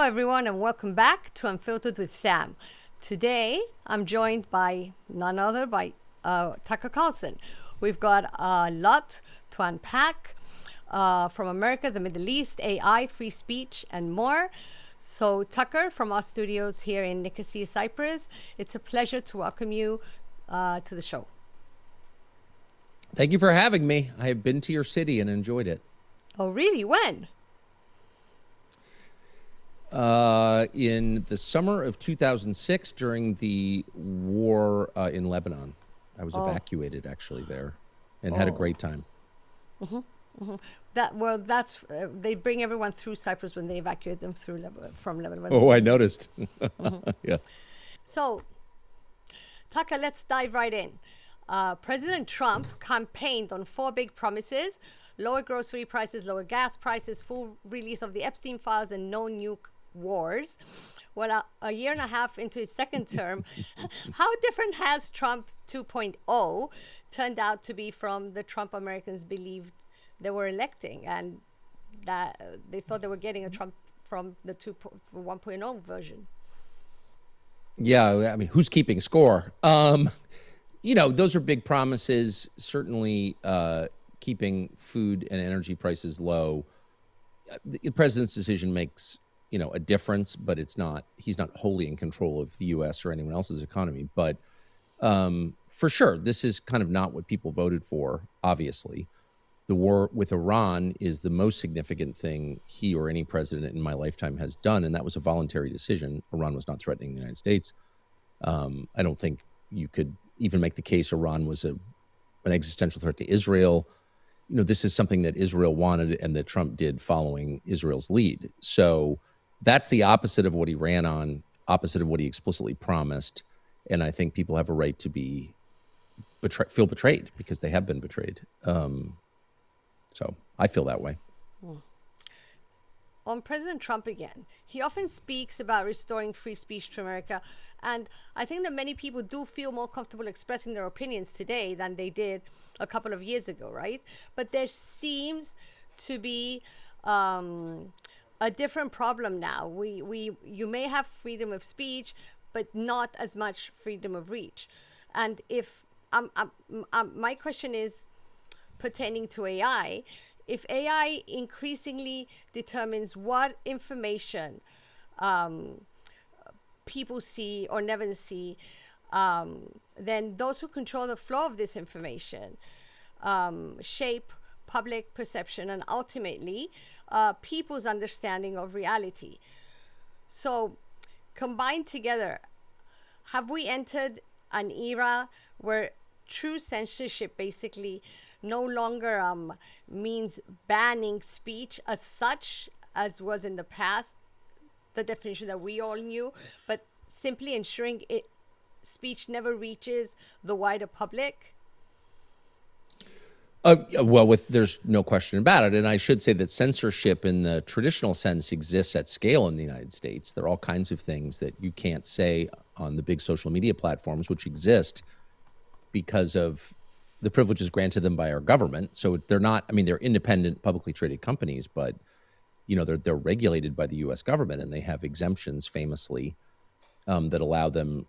everyone, and welcome back to Unfiltered with Sam. Today, I'm joined by none other by Tucker Carlson. We've got a lot to unpack from America, the Middle East, AI, free speech, and more. So, Tucker, from our studios here in Nicosia, Cyprus, it's a pleasure to welcome you to the show. Thank you for having me. I have been to your city and enjoyed it. Oh, really? When? In the summer of 2006, during the war in Lebanon. I was evacuated actually there and had a great time. That's they bring everyone through Cyprus when they evacuate them from Lebanon. Oh, I noticed. Yeah. So, Tucker, let's dive right in. President Trump campaigned on 4 big promises: lower grocery prices, lower gas prices, full release of the Epstein files, and no nuke wars. Well, a year and a half into his second term, how different has Trump 2.0 turned out to be from the Trump Americans believed they were electing, and that they thought they were getting a Trump from the 1.0 version? Yeah, I mean, who's keeping score? Those are big promises. Certainly, keeping food and energy prices low. The president's decision makes a difference, but he's not wholly in control of the U.S. or anyone else's economy. But for sure, this is kind of not what people voted for, obviously. The war with Iran is the most significant thing he or any president in my lifetime has done, and that was a voluntary decision. Iran was not threatening the United States. I don't think you could even make the case Iran was an existential threat to Israel. This is something that Israel wanted and that Trump did following Israel's lead. So that's the opposite of what he ran on, opposite of what he explicitly promised. And I think people have a right to be feel betrayed because they have been betrayed. So I feel that way. On President Trump again, he often speaks about restoring free speech to America. And I think that many people do feel more comfortable expressing their opinions today than they did a couple of years ago, right? But there seems to be a different problem now. You may have freedom of speech, but not as much freedom of reach. And if my question is pertaining to AI, if AI increasingly determines what information people see or never see, then those who control the flow of this information shape public perception and ultimately people's understanding of reality. So, combined together, have we entered an era where true censorship basically no longer means banning speech as such as was in the past, the definition that we all knew, but simply ensuring speech never reaches the wider public? There's no question about it. And I should say that censorship in the traditional sense exists at scale in the United States. There are all kinds of things that you can't say on the big social media platforms, which exist because of the privileges granted them by our government. So they're independent, publicly traded companies, but they're regulated by the U.S. government, and they have exemptions famously that allow them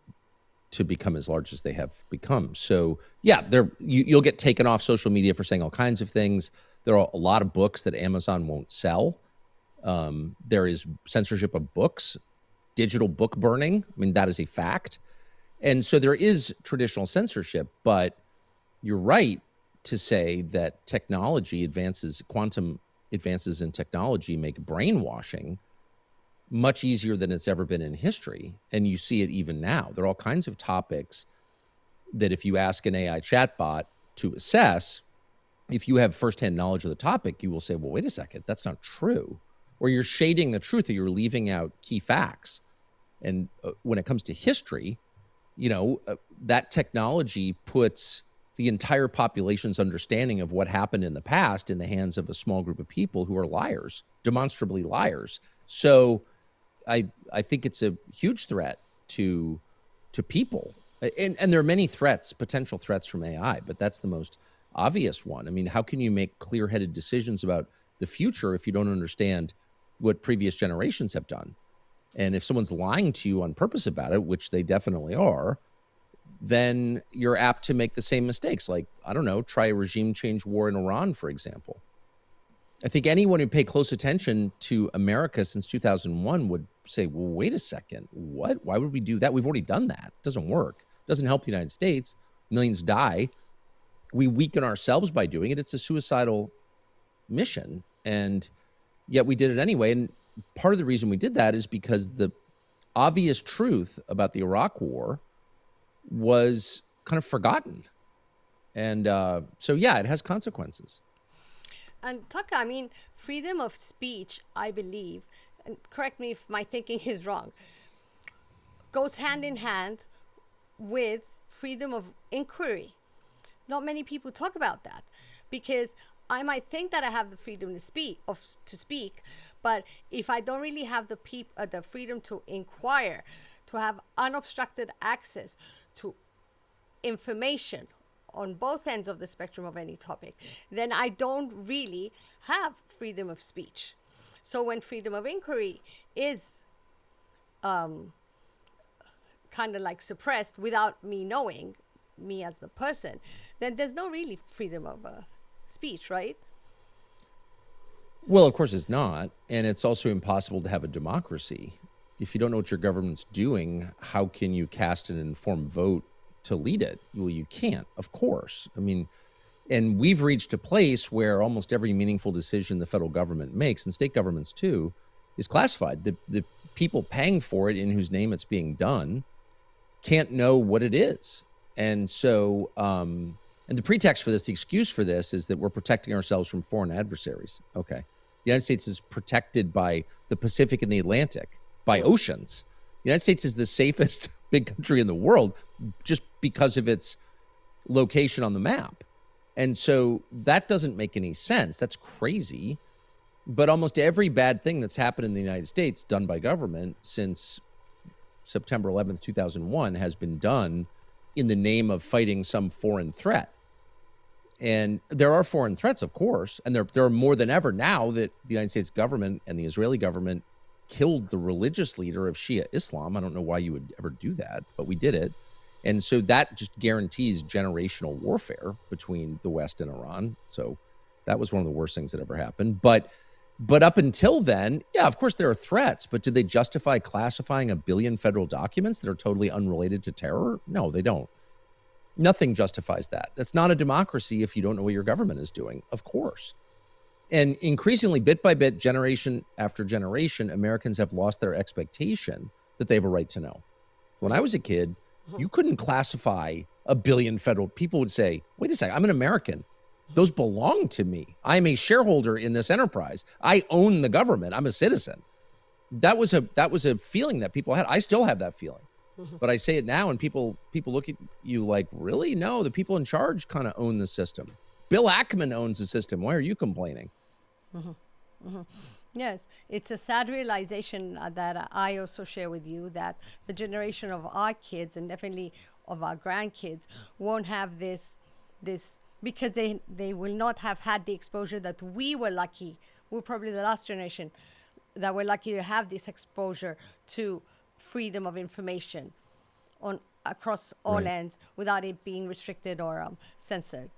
to become as large as they have become. So yeah, you'll get taken off social media for saying all kinds of things. There are a lot of books that Amazon won't sell. There is censorship of books, digital book burning. I mean, that is a fact. And so there is traditional censorship, but you're right to say that quantum advances in technology make brainwashing much easier than it's ever been in history. And you see it even now. There are all kinds of topics that if you ask an AI chatbot to assess, if you have firsthand knowledge of the topic, you will say, well, wait a second, that's not true. Or you're shading the truth, or you're leaving out key facts. And when it comes to history, that technology puts the entire population's understanding of what happened in the past in the hands of a small group of people who are liars, demonstrably liars. So I think it's a huge threat to people. And there are many potential threats from AI, but that's the most obvious one. I mean, how can you make clear-headed decisions about the future if you don't understand what previous generations have done? And if someone's lying to you on purpose about it, which they definitely are, then you're apt to make the same mistakes. Like, I don't know, try a regime change war in Iran, for example. I think anyone who paid close attention to America since 2001 would say, well, wait a second, what? Why would we do that? We've already done that. It doesn't work. It doesn't help the United States. Millions die. We weaken ourselves by doing it. It's a suicidal mission. And yet we did it anyway. And part of the reason we did that is because the obvious truth about the Iraq War was kind of forgotten. And so, yeah, it has consequences. And Tucker, I mean, freedom of speech, I believe, and correct me if my thinking is wrong, goes hand in hand with freedom of inquiry. Not many people talk about that, because I might think that I have the freedom to speak, but if I don't really have the freedom to inquire, to have unobstructed access to information on both ends of the spectrum of any topic, then I don't really have freedom of speech. So when freedom of inquiry is kind of like suppressed without me knowing, me as the person, then there's no really freedom of speech, right? Well, of course it's not. And it's also impossible to have a democracy. If you don't know what your government's doing, how can you cast an informed vote to lead it? Well, you can't, of course. I mean, and we've reached a place where almost every meaningful decision the federal government makes, and state governments too, is classified. The people paying for it, in whose name it's being done, can't know what it is. And so, and the pretext for this, the excuse for this, is that we're protecting ourselves from foreign adversaries. Okay. The United States is protected by the Pacific and the Atlantic, by oceans. The United States is the safest big country in the world just because of its location on the map. And so that doesn't make any sense. That's crazy. But almost every bad thing that's happened in the United States done by government since September 11th, 2001 has been done in the name of fighting some foreign threat. And there are foreign threats, of course, and there are more than ever now that the United States government and the Israeli government killed the religious leader of Shia Islam. I don't know why you would ever do that, but we did it. And so that just guarantees generational warfare between the West and Iran. So that was one of the worst things that ever happened. But up until then, yeah, of course there are threats, but do they justify classifying 1 billion federal documents that are totally unrelated to terror? No, they don't. Nothing justifies that. That's not a democracy if you don't know what your government is doing, of course. And increasingly, bit by bit, generation after generation, Americans have lost their expectation that they have a right to know. When I was a kid, you couldn't classify 1 billion federal. People would say, wait a second, I'm an American. Those belong to me. I'm a shareholder in this enterprise. I own the government. I'm a citizen. That was a feeling that people had. I still have that feeling. But I say it now, and people look at you like, really? No, the people in charge kind of own the system. Bill Ackman owns the system. Why are you complaining? Yes, it's a sad realization that I also share with you, that the generation of our kids, and definitely of our grandkids, won't have this because they will not have had the exposure that we were lucky. We're probably the last generation that were lucky to have this exposure to freedom of information across all ends without it being restricted or censored.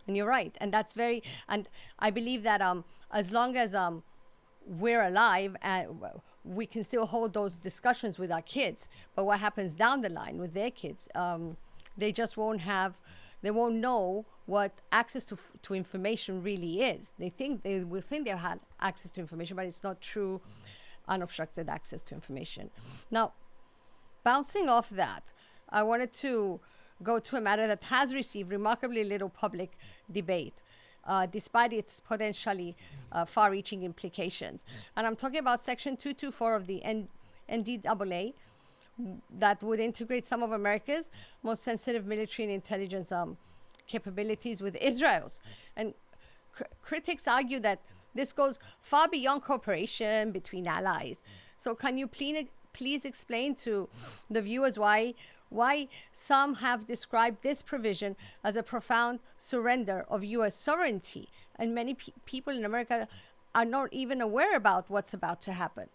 And you're right. And that's and I believe that as long as we're alive, we can still hold those discussions with our kids. But what happens down the line with their kids, they just won't know what access to information really is. They will think they've had access to information, but it's not true unobstructed access to information. Now, bouncing off that, I wanted to go to a matter that has received remarkably little public debate, despite its potentially far-reaching implications. And I'm talking about Section 224 of the NDAA that would integrate some of America's most sensitive military and intelligence capabilities with Israel's. And critics argue that this goes far beyond cooperation between allies. So can you please explain to the viewers why some have described this provision as a profound surrender of U.S. sovereignty, and many people in America are not even aware about what's about to happen?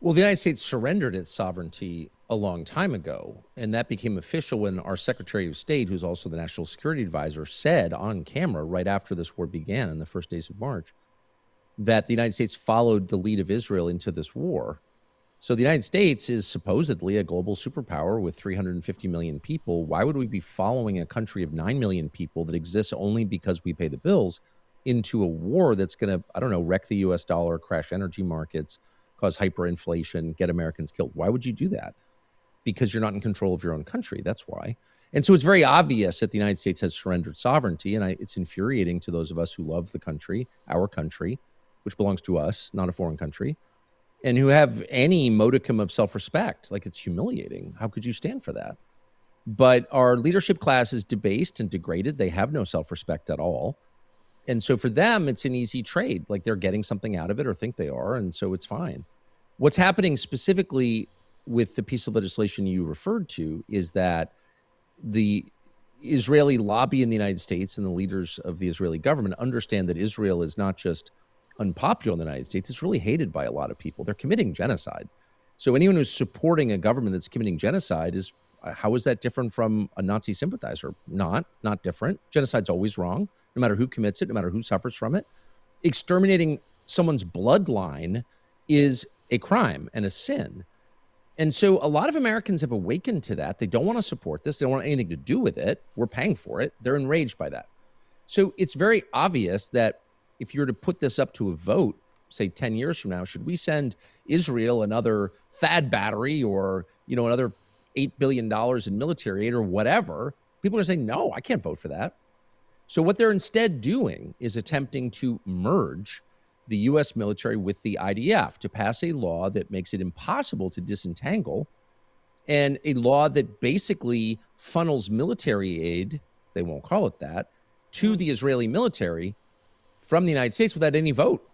Well, the United States surrendered its sovereignty a long time ago, and that became official when our Secretary of State, who's also the National Security Advisor, said on camera right after this war began in the first days of March that the United States followed the lead of Israel into this war. So the United States is supposedly a global superpower with 350 million people. Why would we be following a country of 9 million people that exists only because we pay the bills into a war that's going to, I don't know, wreck the US dollar, crash energy markets, cause hyperinflation, get Americans killed? Why would you do that? Because you're not in control of your own country. That's why. And so it's very obvious that the United States has surrendered sovereignty. And it's infuriating to those of us who love the country, our country, which belongs to us, not a foreign country, and who have any modicum of self-respect. Like, it's humiliating. How could you stand for that? But our leadership class is debased and degraded. They have no self-respect at all. And so for them, it's an easy trade. Like, they're getting something out of it or think they are. And so it's fine. What's happening specifically with the piece of legislation you referred to is that the Israeli lobby in the United States and the leaders of the Israeli government understand that Israel is not just unpopular in the United States, it's really hated by a lot of people. They're committing genocide. So anyone who's supporting a government that's committing genocide is, how is that different from a Nazi sympathizer? Not different. Genocide's always wrong, no matter who commits it, no matter who suffers from it. Exterminating someone's bloodline is a crime and a sin. And so a lot of Americans have awakened to that. They don't want to support this. They don't want anything to do with it. We're paying for it. They're enraged by that. So it's very obvious that if you were to put this up to a vote, say 10 years from now, should we send Israel another THAAD battery or, another $8 billion in military aid or whatever, people are going to say, no, I can't vote for that. So what they're instead doing is attempting to merge the U.S. military with the IDF to pass a law that makes it impossible to disentangle, and a law that basically funnels military aid, they won't call it that, to the Israeli military from the United States without any vote.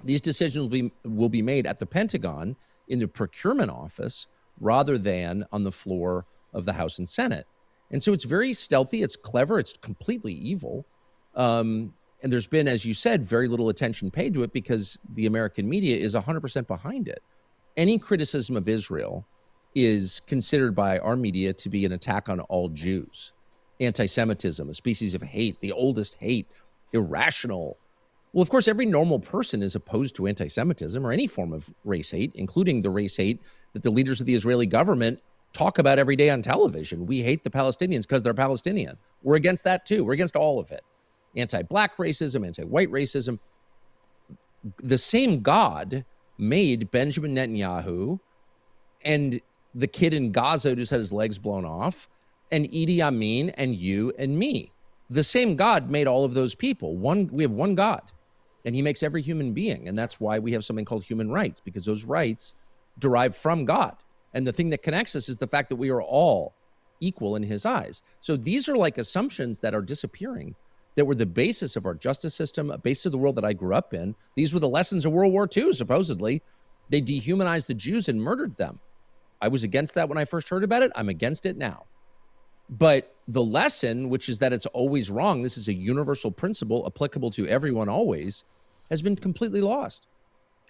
These decisions will be made at the Pentagon in the procurement office rather than on the floor of the House and Senate. And so it's very stealthy, it's clever, it's completely evil. And there's been, as you said, very little attention paid to it because the American media is 100% behind it. Any criticism of Israel is considered by our media to be an attack on all Jews. Anti-Semitism, a species of hate, the oldest hate, irrational. Well, of course, every normal person is opposed to anti-Semitism or any form of race hate, including the race hate that the leaders of the Israeli government talk about every day on television. We hate the Palestinians because they're Palestinian. We're against that too. We're against all of it. Anti-black racism, anti-white racism. The same God made Benjamin Netanyahu and the kid in Gaza who just had his legs blown off, and Idi Amin and you and me. The same God made all of those people. We have one God, and he makes every human being. And that's why we have something called human rights, because those rights derive from God. And the thing that connects us is the fact that we are all equal in his eyes. So these are like assumptions that are disappearing, that were the basis of our justice system, a basis of the world that I grew up in. These were the lessons of World War II, supposedly. They dehumanized the Jews and murdered them. I was against that when I first heard about it. I'm against it now. But the lesson, which is that it's always wrong, this is a universal principle applicable to everyone always, has been completely lost.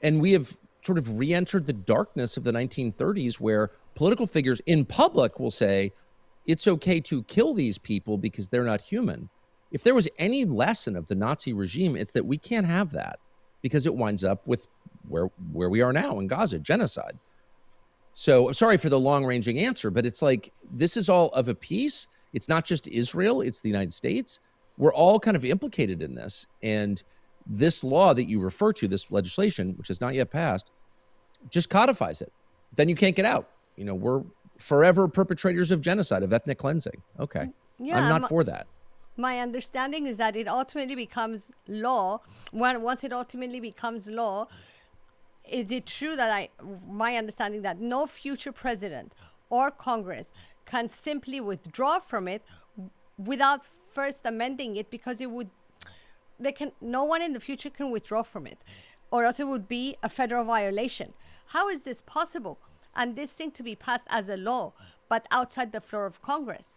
And we have sort of re-entered the darkness of the 1930s where political figures in public will say, it's okay to kill these people because they're not human. If there was any lesson of the Nazi regime, it's that we can't have that because it winds up with where we are now in Gaza, genocide. So sorry for the long-ranging answer, but it's like, this is all of a piece. It's not just Israel, it's the United States. We're all kind of implicated in this. And this law that you refer to, this legislation, which has not yet passed, just codifies it. Then you can't get out. We're forever perpetrators of genocide, of ethnic cleansing. Okay. Yeah, I'm not for that. My understanding is that it ultimately becomes law. Once it ultimately becomes law, is it true that my understanding that no future president or Congress can simply withdraw from it without first amending it, because no one in the future can withdraw from it, or else it would be a federal violation. How is this possible? And this thing to be passed as a law, but outside the floor of Congress.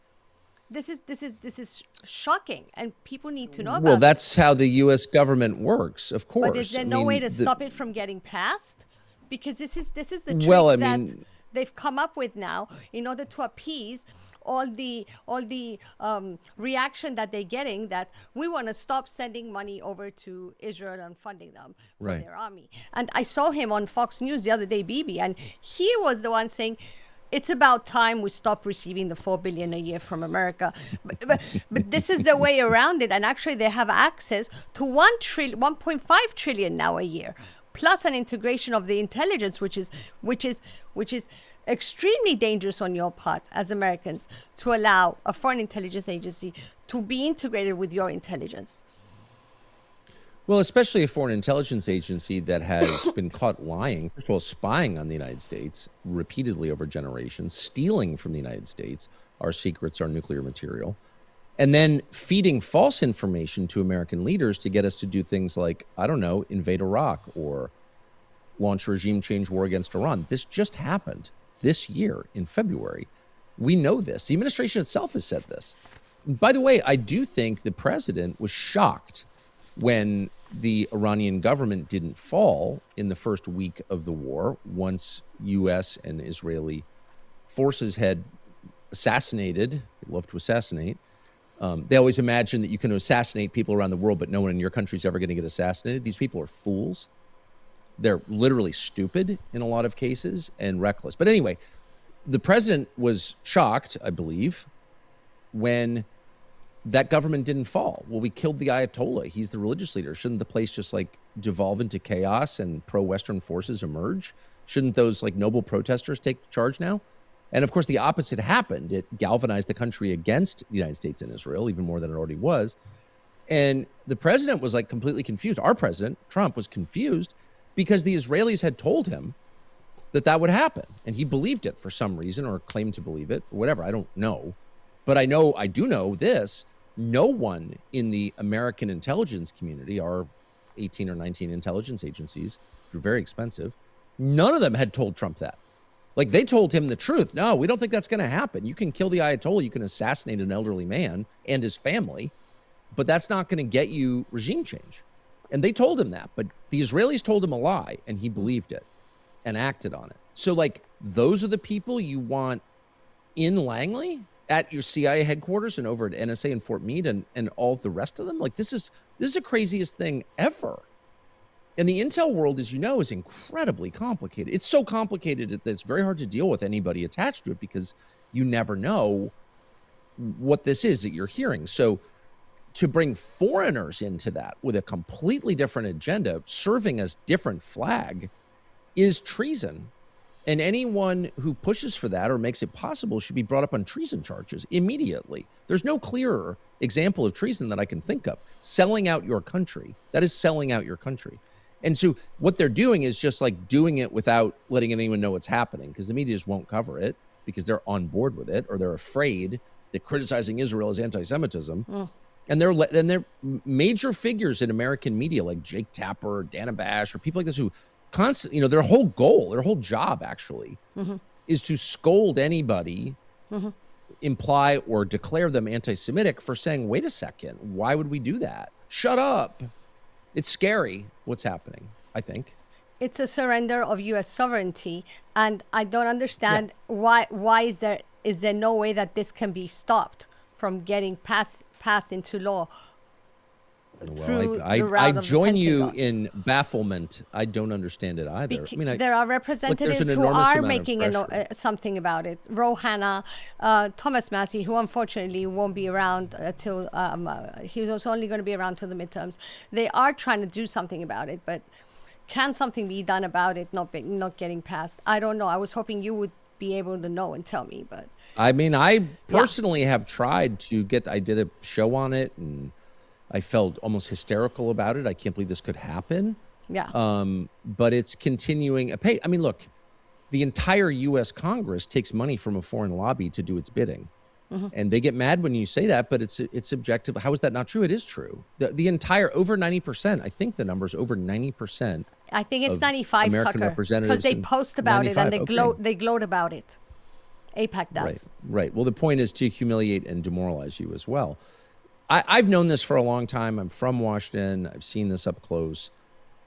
This is shocking, and people need to know about it. Well, that's how the U.S. government works, of course. But is there no way to stop it from getting passed? because this is the trick Well, I that mean, they've come up with now in order to appease all the reaction that they're getting, that we want to stop sending money over to Israel and funding them for Right. their army. And I saw him on Fox News the other day, Bibi, and he was the one saying, it's about time we stop receiving the $4 billion a year from America. But this is the way around it. And actually, they have access to 1.5 trillion now a year, plus an integration of the intelligence, which is extremely dangerous on your part as Americans, to allow a foreign intelligence agency to be integrated with your intelligence. Well, especially a foreign intelligence agency that has been caught lying, first of all, spying on the United States repeatedly over generations, stealing from the United States our secrets, our nuclear material, and then feeding false information to American leaders to get us to do things like, I don't know, invade Iraq or launch a regime change war against Iran. This just happened this year in February. We know this. The administration itself has said this. By the way, I do think the president was shocked when the Iranian government didn't fall in the first week of the war, once U.S. and Israeli forces had assassinated, they love to assassinate. They always imagine that you can assassinate people around the world, but no one in your country is ever going to get assassinated. These people are fools. They're literally stupid in a lot of cases and reckless. But anyway, the president was shocked, I believe, when that government didn't fall. Well, we killed the Ayatollah. He's the religious leader. Shouldn't the place just like devolve into chaos and pro-Western forces emerge? Shouldn't those like noble protesters take charge now? And of course, the opposite happened. It galvanized the country against the United States and Israel, even more than it already was. And the president was like completely confused. Our president, Trump, was confused because the Israelis had told him that that would happen. And he believed it for some reason, or claimed to believe it, or whatever. I don't know. But I do know this. No one in the American intelligence community, our 18 or 19 intelligence agencies, which are very expensive, none of them had told Trump that. Like, they told him the truth. No, we don't think that's going to happen. You can kill the Ayatollah, you can assassinate an elderly man and his family, but that's not going to get you regime change. And they told him that, but the Israelis told him a lie, and he believed it and acted on it. So, like, those are the people you want in Langley, at your CIA headquarters, and over at NSA in Fort Meade, and all the rest of them. Like, this is the craziest thing ever. And the intel world, as you know, is incredibly complicated. It's so complicated that it's very hard to deal with anybody attached to it, because you never know what this is that you're hearing. So to bring foreigners into that with a completely different agenda, serving as different flag, is treason. And anyone who pushes for that or makes it possible should be brought up on treason charges immediately. There's no clearer example of treason that I can think of. Selling out your country. That is selling out your country. And so what they're doing is just like doing it without letting anyone know what's happening, because the media just won't cover it because they're on board with it, or they're afraid that criticizing Israel is anti-Semitism. And they're major figures in American media like Jake Tapper, Dana Bash, or people like this who constantly, their whole goal, their whole job actually is to scold anybody, imply or declare them anti-Semitic for saying, wait a second, why would we do that? Shut up. It's scary what's happening, I think. It's a surrender of U.S. sovereignty, and I don't understand why is there no way that this can be stopped from getting passed into law. Well, I join you in bafflement. I don't understand it either. There are representatives who are making something about it. Rohanna, Thomas Massey, who unfortunately won't be around till he was only going to be around till the midterms. They are trying to do something about it, but can something be done about it not getting passed? I don't know. I was hoping you would be able to know and tell me, but I personally have tried to I did a show on it, and I felt almost hysterical about it. I can't believe this could happen. Yeah. But it's continuing. Look, the entire U.S. Congress takes money from a foreign lobby to do its bidding. And they get mad when you say that, but it's objective. How is that not true? It is true. The entire, over 90%, I think the number is over 90%. I think it's 95, American Tucker, representatives, because they post about 95, it and they gloat about it. AIPAC does. Right. Well, the point is to humiliate and demoralize you as well. I've known this for a long time. I'm from Washington. I've seen this up close.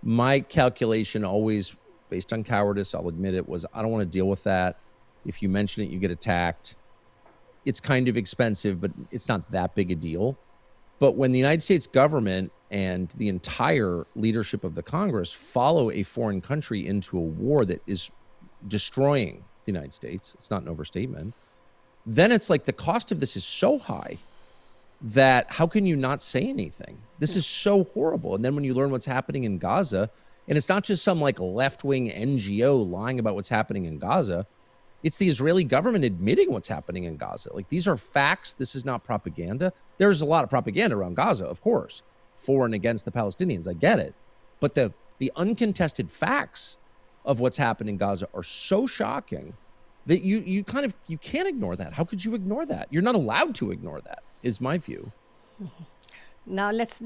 My calculation always based on cowardice. I'll admit it was, I don't want to deal with that. If you mention it, you get attacked. It's kind of expensive, but it's not that big a deal. But when the United States government and the entire leadership of the Congress follow a foreign country into a war that is destroying the United States, it's not an overstatement, then it's like the cost of this is so high that how can you not say anything? This is so horrible. And then when you learn what's happening in Gaza, and it's not just some like left-wing NGO lying about what's happening in Gaza, it's the Israeli government admitting what's happening in Gaza. Like, these are facts. This is not propaganda. There's a lot of propaganda around Gaza, of course, for and against the Palestinians. I get it. But the uncontested facts of what's happened in Gaza are so shocking that you can't ignore that. How could you ignore that? You're not allowed to ignore that, is my view. Now let's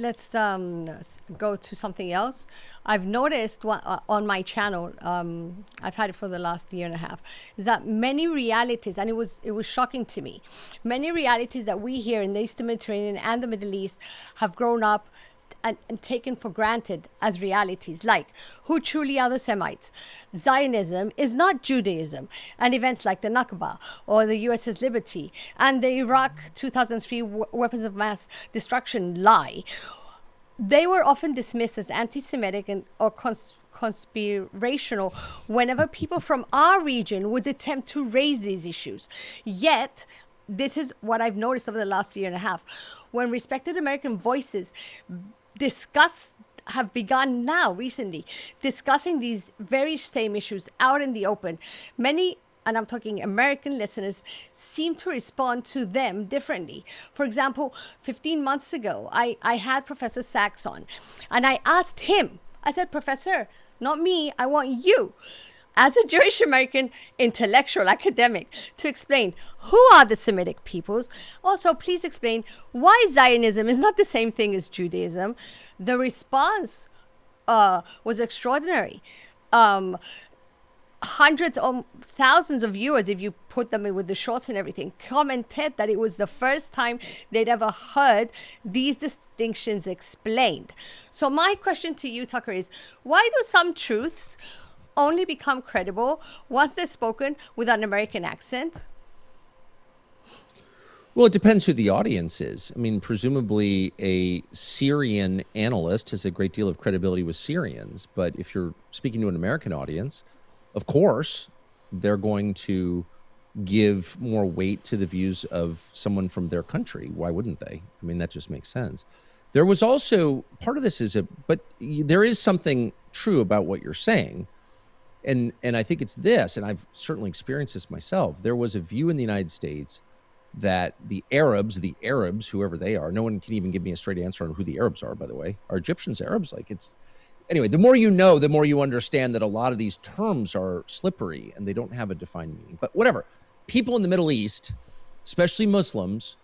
go to something else. I've noticed on my channel, I've had it for the last year and a half, is that many realities, and it was shocking to me, many realities that we here in the Eastern Mediterranean and the Middle East have grown up and taken for granted as realities, like who truly are the Semites. Zionism is not Judaism, and events like the Nakba or the USS Liberty and the Iraq 2003 weapons of mass destruction lie, they were often dismissed as anti-Semitic or conspirational whenever people from our region would attempt to raise these issues. Yet, this is what I've noticed over the last year and a half. When respected American voices have begun now recently discussing these very same issues out in the open, many, and I'm talking American listeners, seem to respond to them differently. For example, 15 months ago, I had Professor Sachs on, and I asked him, I said, Professor, not me, I want you, as a Jewish American intellectual academic, to explain who are the Semitic peoples. Also, please explain why Zionism is not the same thing as Judaism. The response was extraordinary. Hundreds or thousands of viewers, if you put them in with the shorts and everything, commented that it was the first time they'd ever heard these distinctions explained. So my question to you, Tucker, is why do some truths only become credible once they're spoken with an American accent? Well, it depends who the audience is. I mean, presumably a Syrian analyst has a great deal of credibility with Syrians, but if you're speaking to an American audience, of course, they're going to give more weight to the views of someone from their country. Why wouldn't they? I mean, that just makes sense. There was also, part of this but there is something true about what you're saying. And I think it's this, and I've certainly experienced this myself. There was a view in the United States that the Arabs, whoever they are, no one can even give me a straight answer on who the Arabs are, by the way. Are Egyptians Arabs? Anyway, the more you know, the more you understand that a lot of these terms are slippery and they don't have a defined meaning. But whatever. People in the Middle East, especially Muslims,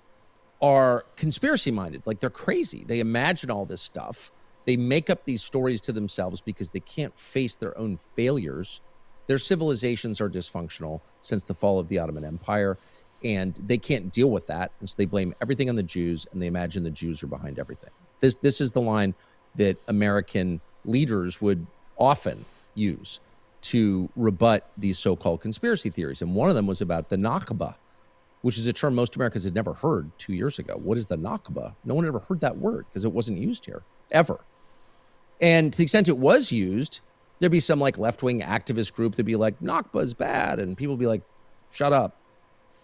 are conspiracy minded. Like, they're crazy. They imagine all this stuff. They make up these stories to themselves because they can't face their own failures. Their civilizations are dysfunctional since the fall of the Ottoman Empire, and they can't deal with that. And so they blame everything on the Jews, and they imagine the Jews are behind everything. This is the line that American leaders would often use to rebut these so-called conspiracy theories. And one of them was about the Nakba, which is a term most Americans had never heard 2 years ago. What is the Nakba? No one ever heard that word because it wasn't used here, ever. And to the extent it was used, there'd be some like left-wing activist group that'd be like, Nakba is bad. And people would be like, shut up.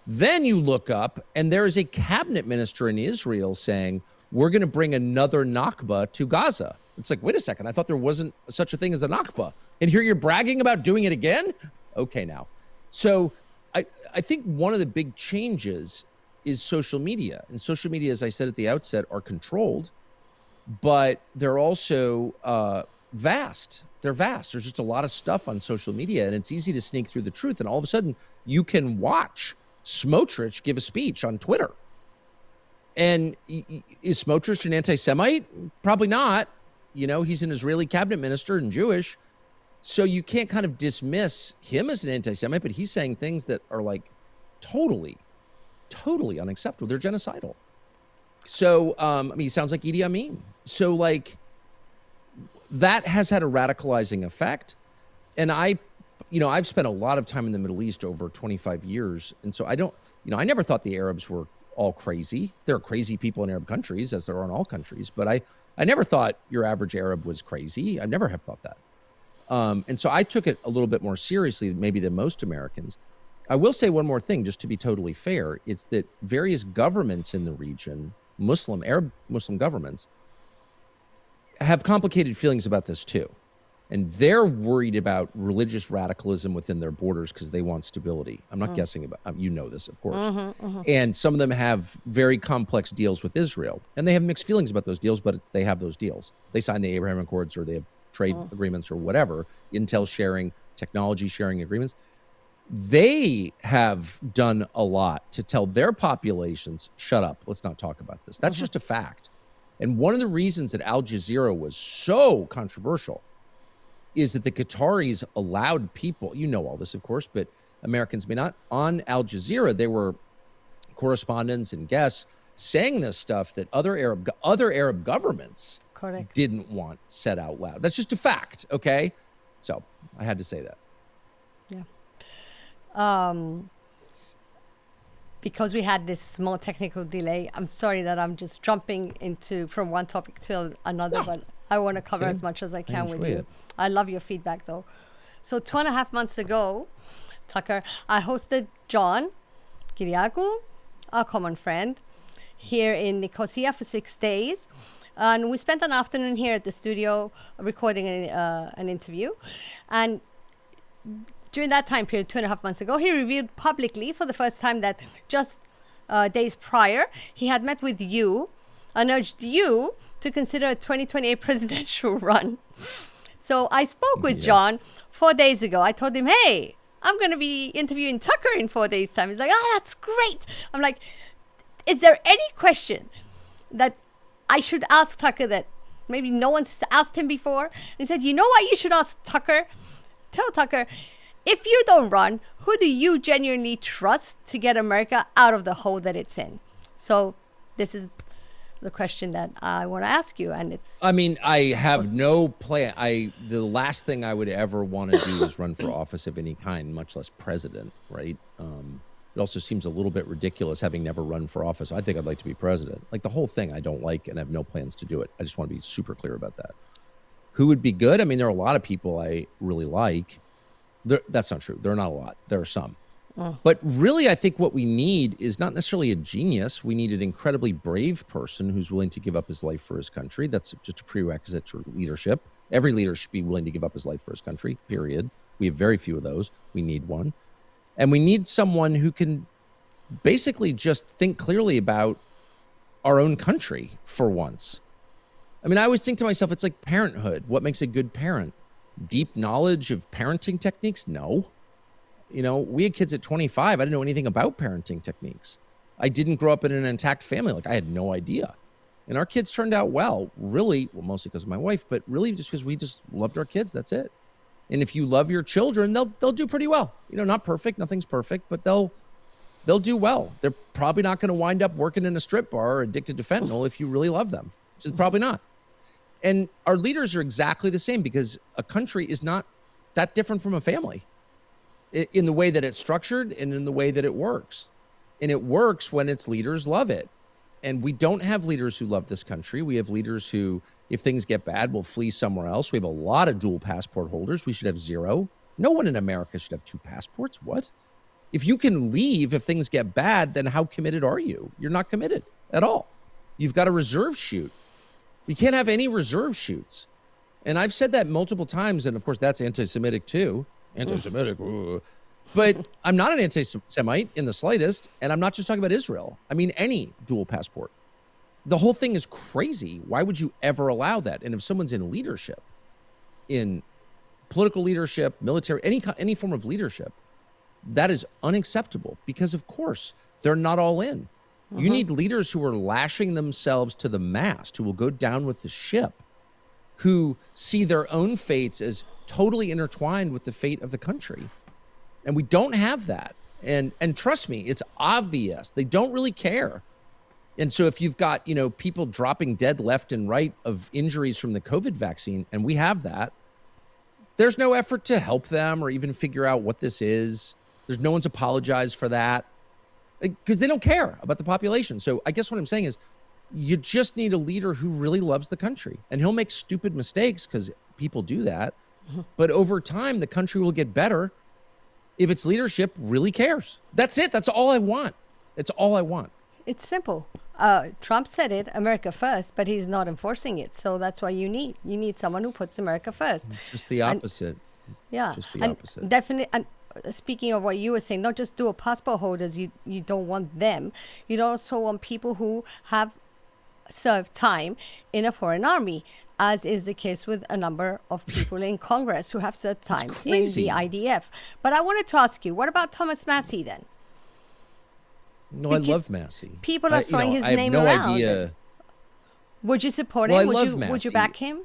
Then you look up and there is a cabinet minister in Israel saying, we're going to bring another Nakba to Gaza. It's like, wait a second. I thought there wasn't such a thing as a Nakba. And here you're bragging about doing it again? Okay, now. So I think one of the big changes is social media. And social media, as I said at the outset, are controlled, but they're also vast. They're vast. There's just a lot of stuff on social media, and it's easy to sneak through the truth. And all of a sudden, you can watch Smotrich give a speech on Twitter. And is Smotrich an anti-Semite? Probably not. You know, he's an Israeli cabinet minister and Jewish. So you can't kind of dismiss him as an anti-Semite, but he's saying things that are like totally unacceptable. They're genocidal. So, I mean, he sounds like Idi Amin. So, like, that has had a radicalizing effect. and I've spent a lot of time in the Middle East over 25 years. And so I never thought the Arabs were all crazy. There are crazy people in Arab countries, as there are in all countries. But I never thought your average Arab was crazy. I never have thought that. And so I took it a little bit more seriously, maybe than most Americans. I will say one more thing, just to be totally fair. It's that various governments in the region, Arab Muslim governments, have complicated feelings about this too. And they're worried about religious radicalism within their borders because they want stability. I'm not guessing about, you know this, of course. And some of them have very complex deals with Israel. And they have mixed feelings about those deals, but they have those deals. They sign the Abraham Accords, or they have trade agreements or whatever, intel sharing, technology sharing agreements. They have done a lot to tell their populations, shut up, let's not talk about this. That's just a fact. And one of the reasons that Al Jazeera was so controversial is that the Qataris allowed people, you know all this, of course, but Americans may not, on Al Jazeera, there were correspondents and guests saying this stuff that other Arab governments didn't want said out loud. That's just a fact, okay? So I had to say that. Yeah. Because we had this small technical delay, I'm sorry that I'm just jumping from one topic to another, but I want to cover as much as I can with you. I love your feedback, though. So 2.5 months ago, Tucker, I hosted John Kiriakou, our common friend, here in Nicosia for 6 days. And we spent an afternoon here at the studio recording an interview. And during that time period, 2.5 months ago, he revealed publicly for the first time that just days prior, he had met with you and urged you to consider a 2028 presidential run. So I spoke with John 4 days ago. I told him, hey, I'm going to be interviewing Tucker in 4 days' time. He's like, oh, that's great. I'm like, is there any question that I should ask Tucker that maybe no one's asked him before? And he said, you know what you should ask Tucker? Tell Tucker, if you don't run, who do you genuinely trust to get America out of the hole that it's in? So this is the question that I want to ask you, and it's... I mean, I have no plan. The last thing I would ever want to do is run for office of any kind, much less president, right? It also seems a little bit ridiculous having never run for office. I think I'd like to be president. Like, the whole thing I don't like, and I have no plans to do it. I just want to be super clear about that. Who would be good? I mean, there are a lot of people I really like. That's not true. There are not a lot. There are some. But really, I think what we need is not necessarily a genius. We need an incredibly brave person who's willing to give up his life for his country. That's just a prerequisite to leadership. Every leader should be willing to give up his life for his country, period. We have very few of those. We need one. And we need someone who can basically just think clearly about our own country for once. I mean, I always think to myself, it's like parenthood. What makes a good parent? Deep knowledge of parenting techniques? No. You know, we had kids at 25. I didn't know anything about parenting techniques. I didn't grow up in an intact family. Like, I had no idea. And our kids turned out well, really, well, mostly because of my wife, but really just because we just loved our kids. That's it. And if you love your children, they'll do pretty well. You know, not perfect. Nothing's perfect, but they'll do well. They're probably not going to wind up working in a strip bar or addicted to fentanyl if you really love them. Which is probably not. And our leaders are exactly the same, because a country is not that different from a family in the way that it's structured and in the way that it works. And it works when its leaders love it. And we don't have leaders who love this country. We have leaders who, if things get bad, will flee somewhere else. We have a lot of dual passport holders. We should have 0. No one in America should have 2 passports. What? If you can leave if things get bad, then how committed are you? You're not committed at all. You've got a reserve shoot. You can't have any reserve shoots. And I've said that multiple times, and of course that's anti-Semitic too. Anti-Semitic. But I'm not an anti-Semite in the slightest, and I'm not just talking about Israel. I mean any dual passport. The whole thing is crazy. Why would you ever allow that? And if someone's in leadership, in political leadership, military, any form of leadership, that is unacceptable, because of course they're not all in. You need leaders who are lashing themselves to the mast, who will go down with the ship, who see their own fates as totally intertwined with the fate of the country. And we don't have that. And trust me, it's obvious. They don't really care. And so if you've got, you know, people dropping dead left and right of injuries from the COVID vaccine, and we have that, there's no effort to help them or even figure out what this is. There's no one's apologized for that because they don't care about the population. So I guess what I'm saying is you just need a leader who really loves the country, and he'll make stupid mistakes because people do that. But over time, the country will get better if its leadership really cares. That's it. That's all I want. It's all I want. It's simple. Trump said it, America first, but he's not enforcing it. So that's why you need someone who puts America first. Just the opposite. Yeah. Just the opposite. Definitely. And speaking of what you were saying, not just dual passport holders, you don't want them. You also want people who have served time in a foreign army, as is the case with a number of people in Congress who have served time in the IDF. But I wanted to ask you, what about Thomas Massey then? No, I love Massey. People are throwing his name around. I have no idea. Would you support him? Would you back him?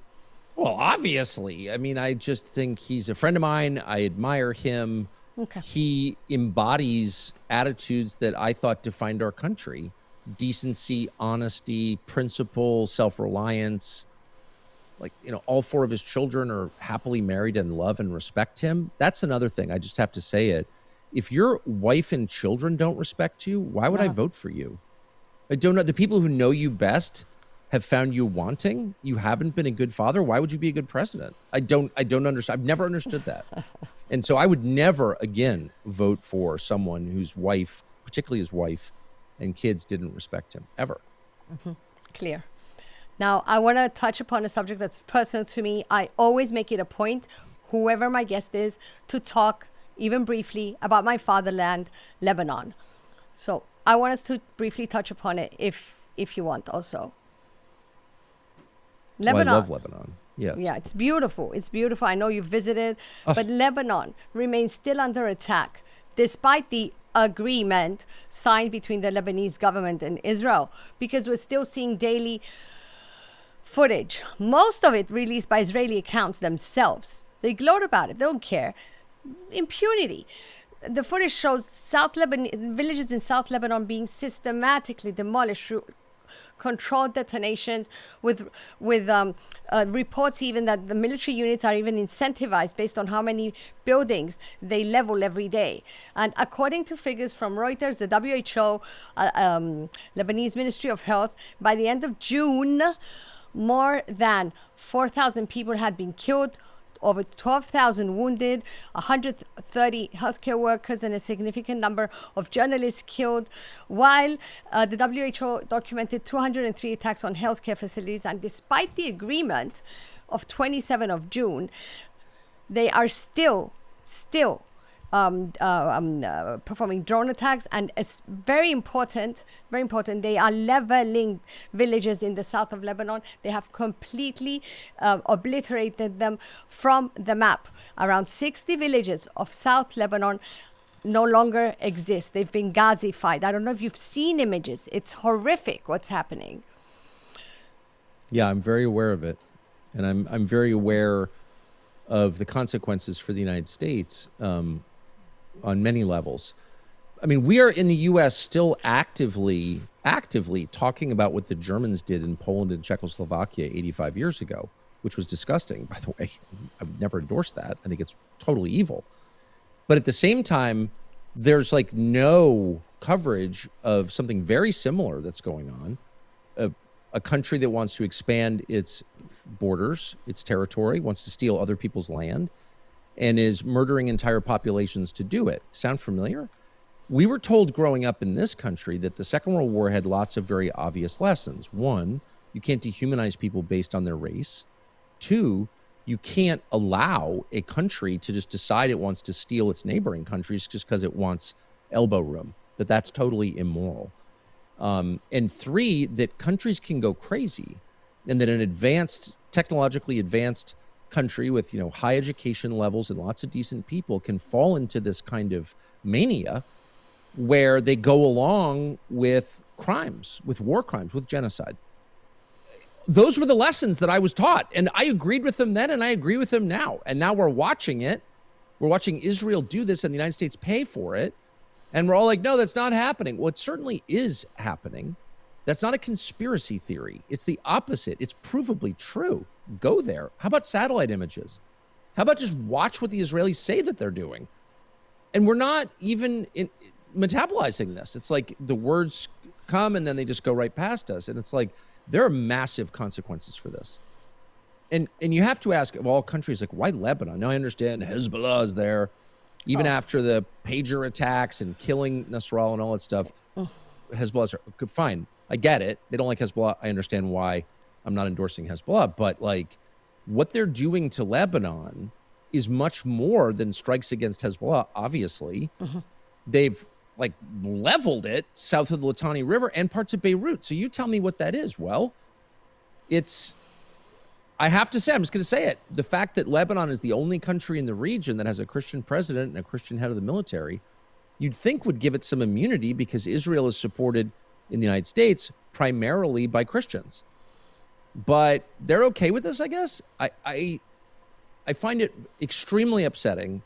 Well, obviously. I mean, I just think he's a friend of mine. I admire him. Okay. He embodies attitudes that I thought defined our country: decency, honesty, principle, self-reliance. Like, all 4 of his children are happily married and love and respect him. That's another thing. I just have to say it. If your wife and children don't respect you, why would I vote for you? I don't know. The people who know you best have found you wanting. You haven't been a good father. Why would you be a good president? I don't understand. I've never understood that. And so I would never again vote for someone whose wife, particularly his wife and kids, didn't respect him ever. Mm-hmm. Clear. Now, I want to touch upon a subject that's personal to me. I always make it a point, whoever my guest is, to talk even briefly about my fatherland, Lebanon. So I want us to briefly touch upon it if you want also. Lebanon. Well, I love Lebanon. Yeah. Yeah, it's beautiful. It's beautiful. I know you visited, but Lebanon remains still under attack despite the agreement signed between the Lebanese government and Israel, because we're still seeing daily footage, most of it released by Israeli accounts themselves. They gloat about it. They don't care. Impunity. The footage shows villages in South Lebanon being systematically demolished through controlled detonations, with reports even that the military units are even incentivized based on how many buildings they level every day. And according to figures from Reuters, the WHO, Lebanese Ministry of Health, by the end of June, more than 4,000 people had been killed, over 12,000 wounded, 130 healthcare workers, and a significant number of journalists killed, while the WHO documented 203 attacks on healthcare facilities. And despite the agreement of 27 of June, they are still performing drone attacks, and it's very important, they are leveling villages in the south of Lebanon. They have completely obliterated them from the map. Around 60 villages of South Lebanon no longer exist. They've been Gazified. I don't know if you've seen images. It's horrific what's happening. Yeah, I'm very aware of it. And I'm very aware of the consequences for the United States on many levels. I mean, we are in the U.S. still actively talking about what the Germans did in Poland and Czechoslovakia 85 years ago, which was disgusting, by the way. I would never endorse that. I think it's totally evil. But at the same time, there's like no coverage of something very similar that's going on. A country that wants to expand its borders, its territory, wants to steal other people's land, and is murdering entire populations to do it. Sound familiar? We were told growing up in this country that the Second World War had lots of very obvious lessons. 1, you can't dehumanize people based on their race. 2, you can't allow a country to just decide it wants to steal its neighboring countries just because it wants elbow room, that's totally immoral. And 3, that countries can go crazy, and that an technologically advanced country with high education levels and lots of decent people can fall into this kind of mania where they go along with crimes, with war crimes, with genocide. Those were the lessons that I was taught, and I agreed with them then, and I agree with them now. And now we're watching it. We're watching Israel do this, and the United States pay for it. And we're all like, no, that's not happening. Well, it certainly is happening. That's not a conspiracy theory. It's the opposite. It's provably true. Go there. How about satellite images? How about just watch what the Israelis say that they're doing? And we're not even metabolizing this. It's like the words come and then they just go right past us. And it's like, there are massive consequences for this. And you have to ask, of all countries, like, why Lebanon? Now I understand Hezbollah is there. Even after the pager attacks and killing Nasrallah and all that stuff, Hezbollah's fine. I get it. They don't like Hezbollah. I understand why. I'm not endorsing Hezbollah. But, like, what they're doing to Lebanon is much more than strikes against Hezbollah, obviously. They've, like, leveled it south of the Litani River and parts of Beirut. So you tell me what that is. Well, it's... I have to say, I'm just going to say it. The fact that Lebanon is the only country in the region that has a Christian president and a Christian head of the military, you'd think would give it some immunity because Israel is supported in the United States primarily by Christians. But they're okay with this, I guess. I find it extremely upsetting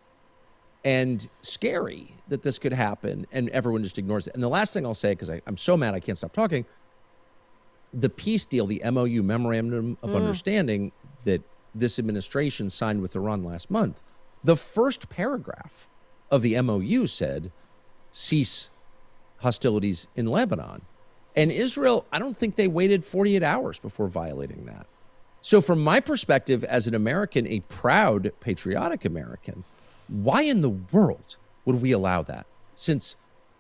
and scary that this could happen and everyone just ignores it. And the last thing I'll say, because I'm so mad I can't stop talking, the peace deal, the MOU, Memorandum of Understanding, that this administration signed with Iran last month, the first paragraph of the MOU said, cease hostilities in Lebanon. And Israel, I don't think they waited 48 hours before violating that. So from my perspective as an American, a proud, patriotic American, why in the world would we allow that? Since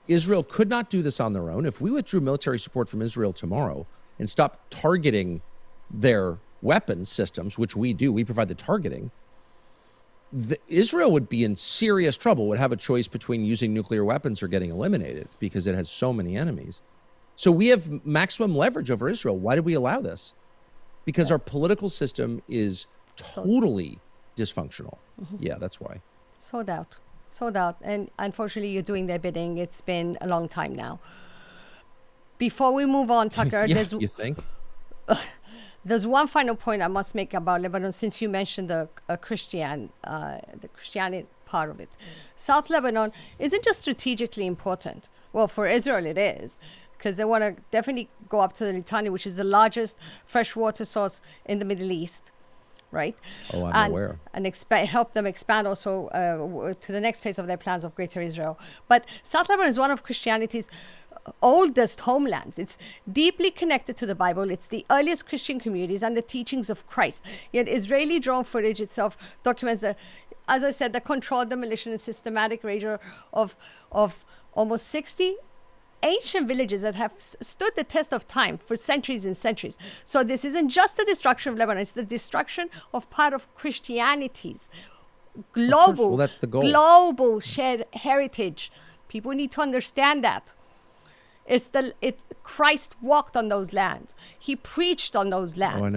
Israel could not do this on their own, if we withdrew military support from Israel tomorrow and stop targeting their weapons systems, which we do, we provide the targeting, Israel would be in serious trouble, would have a choice between using nuclear weapons or getting eliminated because it has so many enemies. So we have maximum leverage over Israel. Why did we allow this? Because our political system is totally dysfunctional. Yeah, that's why. Sold out. And unfortunately, you're doing their bidding. It's been a long time now. Before we move on, Tucker, you think? There's one final point I must make about Lebanon, since you mentioned the Christianity part of it. South Lebanon isn't just strategically important. Well, for Israel it is, because they want to definitely go up to the Litani, which is the largest freshwater source in the Middle East, right? Oh, I'm aware. And help them expand also to the next phase of their plans of Greater Israel. But South Lebanon is one of Christianity's oldest homelands. It's deeply connected to the Bible. It's the earliest Christian communities and the teachings of Christ. Yet Israeli drone footage itself documents, as I said, the controlled demolition and systematic erasure of almost 60 ancient villages that have stood the test of time for centuries and centuries. So this isn't just the destruction of Lebanon, it's the destruction of part of Christianity's global, that's the goal. Global shared heritage. People need to understand that. Christ walked on those lands. He preached on those lands. Oh, I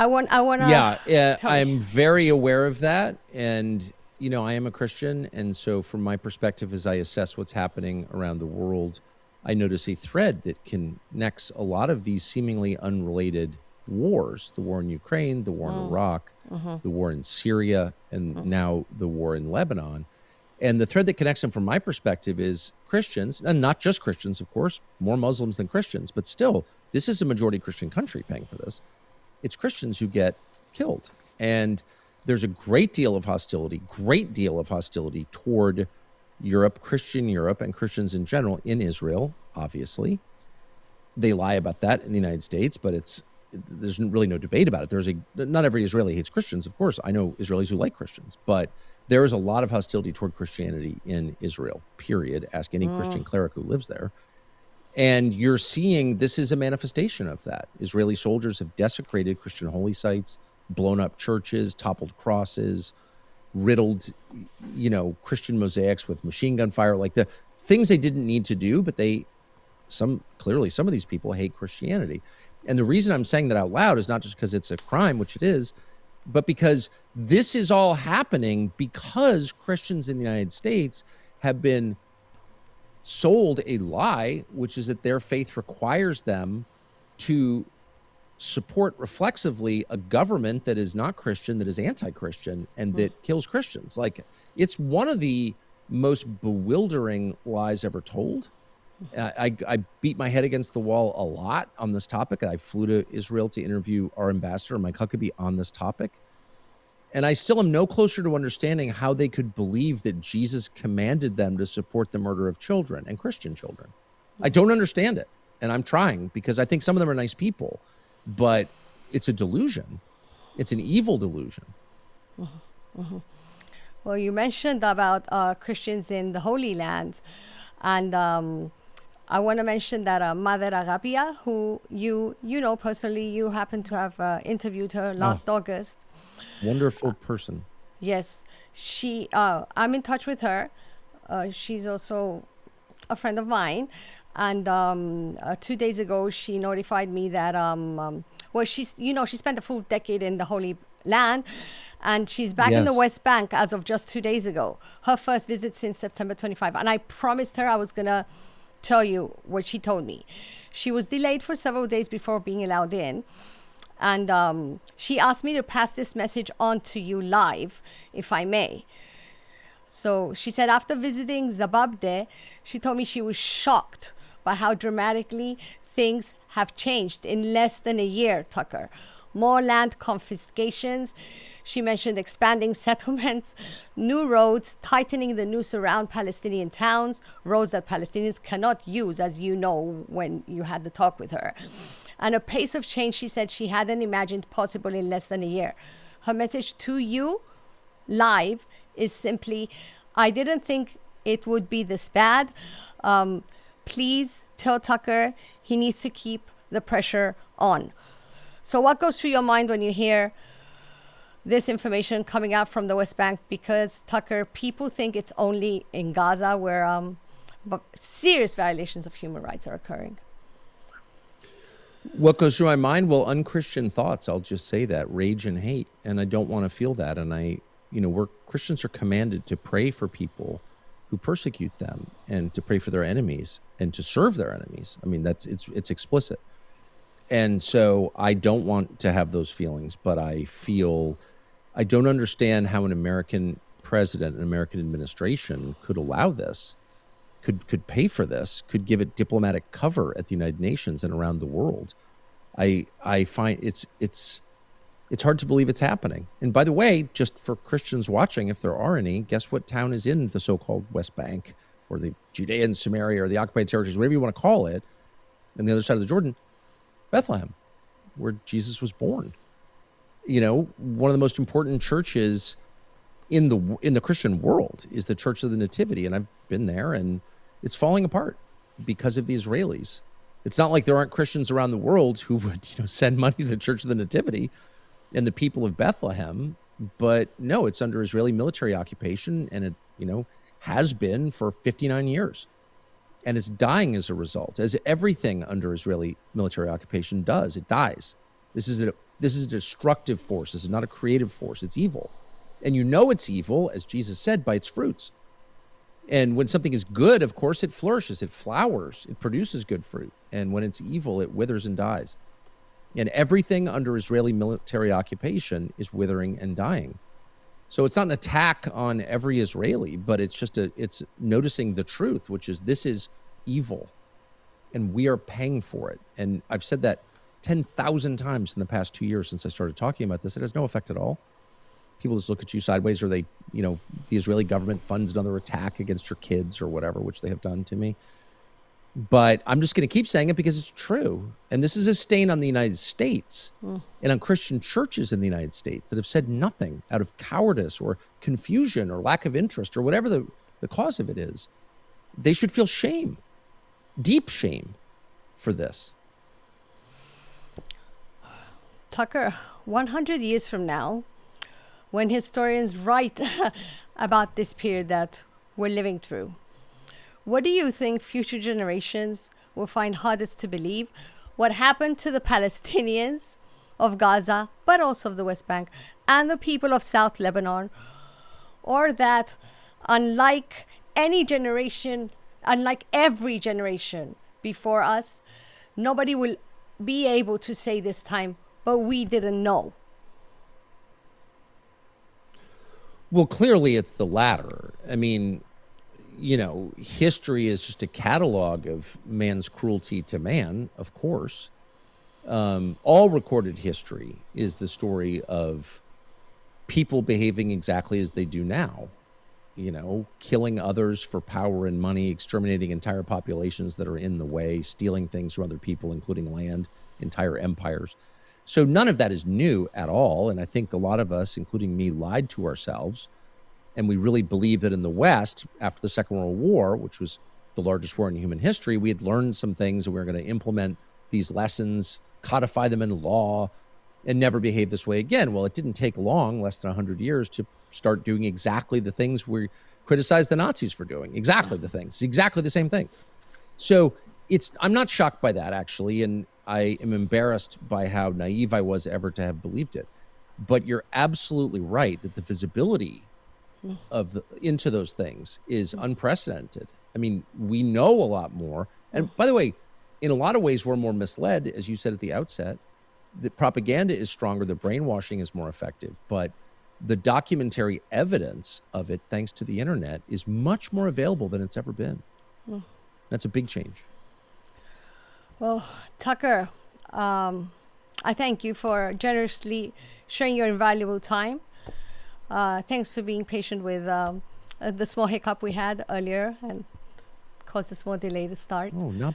know. I want to. Yeah, I'm very aware of that. And, you know, I am a Christian. And so from my perspective, as I assess what's happening around the world, I notice a thread that connects a lot of these seemingly unrelated wars, the war in Ukraine, the war in Iraq, the war in Syria, and now the war in Lebanon. And the thread that connects them from my perspective is Christians, and not just Christians, of course, more Muslims than Christians, but still, this is a majority Christian country paying for this. It's Christians who get killed. And there's a great deal of hostility toward Europe, Christian Europe, and Christians in general in Israel, obviously. They lie about that in the United States, but there's really no debate about it. Not every Israeli hates Christians, of course. I know Israelis who like Christians, but there is a lot of hostility toward Christianity in Israel, period. Ask any Christian cleric who lives there. And you're seeing this is a manifestation of that. Israeli soldiers have desecrated Christian holy sites, blown up churches, toppled crosses, riddled, Christian mosaics with machine gun fire, like the things they didn't need to do, but clearly some of these people hate Christianity. And the reason I'm saying that out loud is not just because it's a crime, which it is, but because this is all happening because Christians in the United States have been sold a lie, which is that their faith requires them to support reflexively a government that is not Christian, that is anti-Christian, and that kills Christians. Like, it's one of the most bewildering lies ever told. I beat my head against the wall a lot on this topic. I flew to Israel to interview our ambassador, Mike Huckabee, on this topic. And I still am no closer to understanding how they could believe that Jesus commanded them to support the murder of children and Christian children. I don't understand it. And I'm trying, because I think some of them are nice people, but it's a delusion. It's an evil delusion. Well, you mentioned about Christians in the Holy Land. And I want to mention that Mother Agapia, who you know personally, you happen to have interviewed her last August. Wonderful person. Yes, I'm in touch with her. She's also a friend of mine. And 2 days ago, she notified me that, well, she spent a full decade in the Holy Land, and she's back in the West Bank as of just 2 days ago. Her first visit since September 25. And I promised her I was going to tell you what she told me. She was delayed for several days before being allowed in. And she asked me to pass this message on to you live, if I may. So she said after visiting Zababde, she told me she was shocked by how dramatically things have changed in less than a year, Tucker. More land confiscations. She mentioned expanding settlements, new roads, tightening the noose around Palestinian towns, roads that Palestinians cannot use, as you know when you had the talk with her. And a pace of change she said she hadn't imagined possible in less than a year. Her message to you live is simply, I didn't think it would be this bad. Please tell Tucker he needs to keep the pressure on. So what goes through your mind when you hear this information coming out from the West Bank? Because, Tucker, people think it's only in Gaza where serious violations of human rights are occurring. What goes through my mind? Well, unchristian thoughts. I'll just say that. Rage and hate. And I don't want to feel that. And Christians are commanded to pray for people who persecute them and to pray for their enemies and to serve their enemies. I mean, it's explicit. And so I don't want to have those feelings, but I don't understand how an American president, an American administration could allow this, could pay for this, could give it diplomatic cover at the United Nations and around the world. I find it's hard to believe it's happening. And by the way, just for Christians watching, if there are any, guess what town is in the so-called West Bank or the Judea and Samaria or the occupied territories, whatever you want to call it, on the other side of the Jordan? Bethlehem, where Jesus was born. One of the most important churches in the Christian world is the Church of the Nativity. And I've been there, and it's falling apart because of the Israelis. It's not like there aren't Christians around the world who would, send money to the Church of the Nativity and the people of Bethlehem. But no, it's under Israeli military occupation, and it, has been for 59 years. And it's dying as a result, as everything under Israeli military occupation does. It dies. This is a destructive force. This is not a creative force. It's evil. And it's evil, as Jesus said, by its fruits. And when something is good, of course, it flourishes, it flowers, it produces good fruit. And when it's evil, it withers and dies. And everything under Israeli military occupation is withering and dying. So it's not an attack on every Israeli, but it's noticing the truth, which is this is evil, and we are paying for it. And I've said that 10,000 times in the past 2 years since I started talking about this. It has no effect at all. People just look at you sideways, or they, the Israeli government funds another attack against your kids or whatever, which they have done to me. But I'm just going to keep saying it because it's true. And this is a stain on the United States and on Christian churches in the United States that have said nothing out of cowardice or confusion or lack of interest or whatever the cause of it is. They should feel shame, deep shame for this. Tucker, 100 years from now, when historians write about this period that we're living through, what do you think future generations will find hardest to believe? What happened to the Palestinians of Gaza, but also of the West Bank, and the people of South Lebanon? Or that unlike every generation before us, nobody will be able to say this time, but we didn't know? Well, clearly it's the latter. I mean, history is just a catalog of man's cruelty to man, of course. All recorded history is the story of people behaving exactly as they do now, killing others for power and money, exterminating entire populations that are in the way, stealing things from other people, including land, entire empires. So none of that is new at all. And I think a lot of us, including me, lied to ourselves. And we really believed that in the West, after the Second World War, which was the largest war in human history, we had learned some things and we were going to implement these lessons, codify them in law, and never behave this way again. Well, it didn't take long, less than 100 years, to start doing exactly the things we criticized the Nazis for doing. Exactly the things, exactly the same things. So I'm not shocked by that, actually, and I am embarrassed by how naive I was ever to have believed it. But you're absolutely right that the visibility into those things is unprecedented. I mean, we know a lot more. And by the way, in a lot of ways, we're more misled, as you said at the outset. The propaganda is stronger, the brainwashing is more effective, but the documentary evidence of it, thanks to the internet, is much more available than it's ever been. That's a big change. Well, Tucker, I thank you for generously sharing your invaluable time. Thanks for being patient with the small hiccup we had earlier and caused a small delay to start. Oh,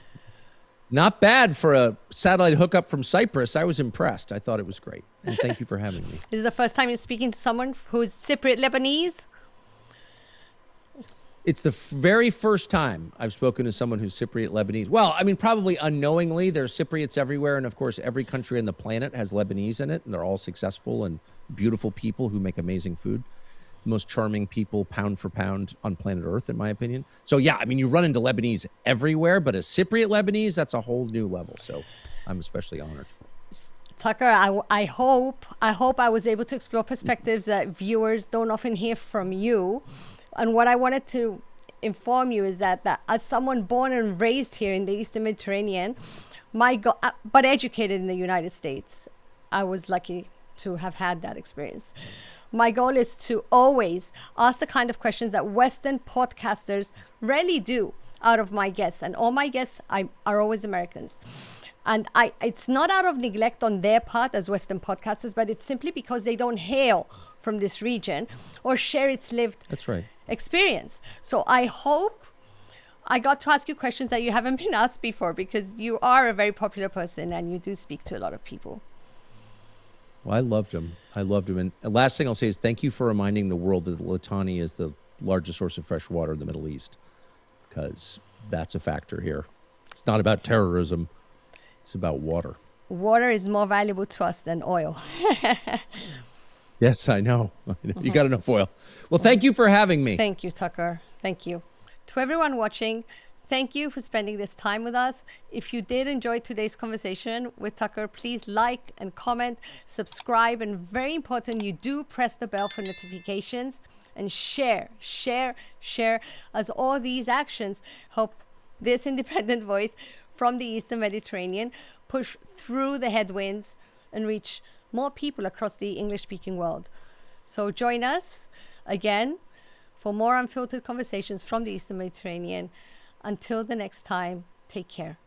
not bad for a satellite hookup from Cyprus. I was impressed. I thought it was great. And thank you for having me. This is the first time you're speaking to someone who's Cypriot Lebanese? It's the very first time I've spoken to someone who's Cypriot Lebanese. Well, I mean, probably unknowingly, there's Cypriots everywhere. And of course, every country on the planet has Lebanese in it. And they're all successful and beautiful people who make amazing food. Most charming people, pound for pound, on planet Earth, in my opinion. So yeah, I mean, you run into Lebanese everywhere, but a Cypriot Lebanese, that's a whole new level. So I'm especially honored. Tucker, I hope I was able to explore perspectives that viewers don't often hear from you. And what I wanted to inform you is that as someone born and raised here in the Eastern Mediterranean, but educated in the United States, I was lucky to have had that experience. My goal is to always ask the kind of questions that Western podcasters rarely do out of my guests. And all my guests are always Americans. And it's not out of neglect on their part as Western podcasters, but it's simply because they don't hail from this region or share its lived experience. So I hope I got to ask you questions that you haven't been asked before, because you are a very popular person and you do speak to a lot of people. Well, I loved him. And the last thing I'll say is thank you for reminding the world that Litani is the largest source of fresh water in the Middle East, because that's a factor here. It's not about terrorism. It's about water. Water is more valuable to us than oil. Yes, I know. You got enough oil. Well, thank you for having me. Thank you, Tucker. Thank you. To everyone watching, thank you for spending this time with us. If you did enjoy today's conversation with Tucker, please like and comment, subscribe, and very important, you do press the bell for notifications and share, as all these actions help this independent voice from the Eastern Mediterranean push through the headwinds and reach more people across the English-speaking world. So join us again for more unfiltered conversations from the Eastern Mediterranean. Until the next time, take care.